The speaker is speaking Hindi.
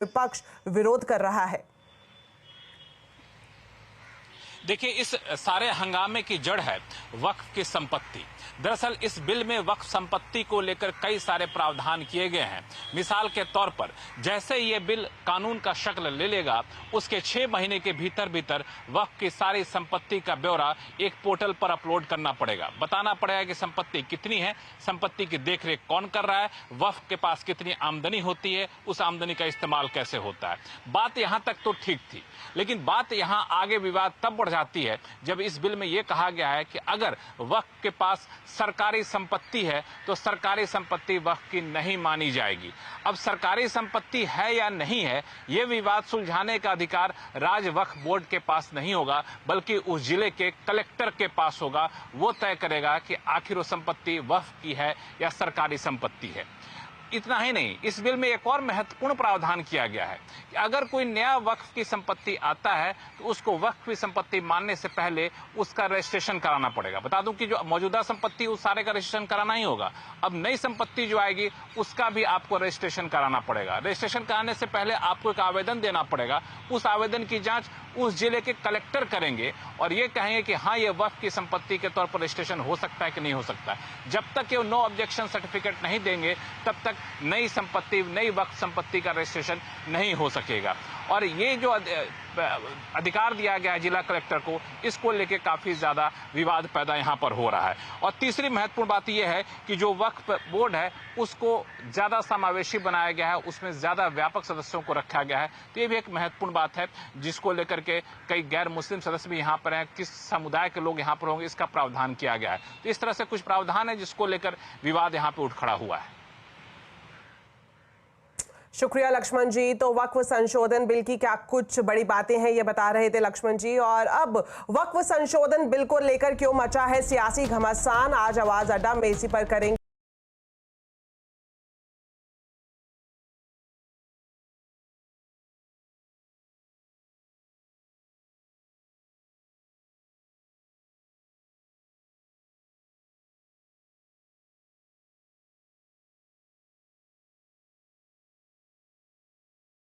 विपक्ष विरोध कर रहा है। देखिए, इस सारे हंगामे की जड़ है वक्फ की संपत्ति। दरअसल इस बिल में वक्फ संपत्ति को लेकर कई सारे प्रावधान किए गए हैं। मिसाल के तौर पर जैसे ये बिल कानून का शक्ल ले लेगा, उसके 6 महीने के भीतर भीतर वक्फ की सारी संपत्ति का ब्यौरा एक पोर्टल पर अपलोड करना पड़ेगा। बताना पड़ेगा कि संपत्ति कितनी है, संपत्ति की देखरेख कौन कर रहा है, वक्फ के पास कितनी आमदनी होती है, उस आमदनी का इस्तेमाल कैसे होता है। बात यहाँ तक तो ठीक थी, लेकिन बात यहाँ आगे विवाद तब बढ़ जाती है जब इस बिल में यह कहा गया है कि अगर वक्फ के पास सरकारी संपत्ति है तो सरकारी संपत्ति वक्फ की नहीं मानी जाएगी। अब सरकारी संपत्ति है या नहीं है, यह विवाद सुलझाने का अधिकार राज्य वक्फ बोर्ड के पास नहीं होगा, बल्कि उस जिले के कलेक्टर के पास होगा। वो तय करेगा कि आखिर वो संपत्ति वक्फ की है या सरकारी संपत्ति है। इतना ही नहीं, इस बिल में एक और महत्वपूर्ण प्रावधान किया गया है कि अगर कोई नया वक्फ की संपत्ति आता है तो उसको वक्फ की संपत्ति मानने से पहले उसका रजिस्ट्रेशन कराना पड़ेगा। बता दूं कि जो मौजूदा संपत्ति उस सारे का रजिस्ट्रेशन कराना ही होगा। अब नई संपत्ति जो आएगी उसका भी आपको रजिस्ट्रेशन कराना पड़ेगा। रजिस्ट्रेशन कराने से पहले आपको एक आवेदन देना पड़ेगा। उस आवेदन की जांच उस जिले के कलेक्टर करेंगे और ये कहेंगे कि हाँ, ये वक्फ की संपत्ति के तौर पर रजिस्ट्रेशन हो सकता है कि नहीं हो सकता है। जब तक ये नो ऑब्जेक्शन सर्टिफिकेट नहीं देंगे तब तक नई संपत्ति, नई वक्फ संपत्ति का रजिस्ट्रेशन नहीं हो सकेगा। और ये जो अधिकार दिया गया है जिला कलेक्टर को, इसको लेके काफी ज्यादा विवाद पैदा यहाँ पर हो रहा है। और तीसरी महत्वपूर्ण बात यह है कि जो वक्फ बोर्ड है उसको ज्यादा समावेशी बनाया गया है, उसमें ज्यादा व्यापक सदस्यों को रखा गया है। तो ये भी एक महत्वपूर्ण बात है जिसको लेकर के कई गैर मुस्लिम सदस्य भी यहाँ पर हैं। किस समुदाय के लोग यहाँ पर होंगे, इसका प्रावधान किया गया है। तो इस तरह से कुछ प्रावधान है जिसको लेकर विवाद यहाँ पे उठ खड़ा हुआ है। शुक्रिया लक्ष्मण जी। तो वक्फ संशोधन बिल की क्या कुछ बड़ी बातें हैं, ये बता रहे थे लक्ष्मण जी। और अब वक्फ संशोधन बिल को लेकर क्यों मचा है सियासी घमासान, आज आवाज अड्डा में इसी पर करेंगे।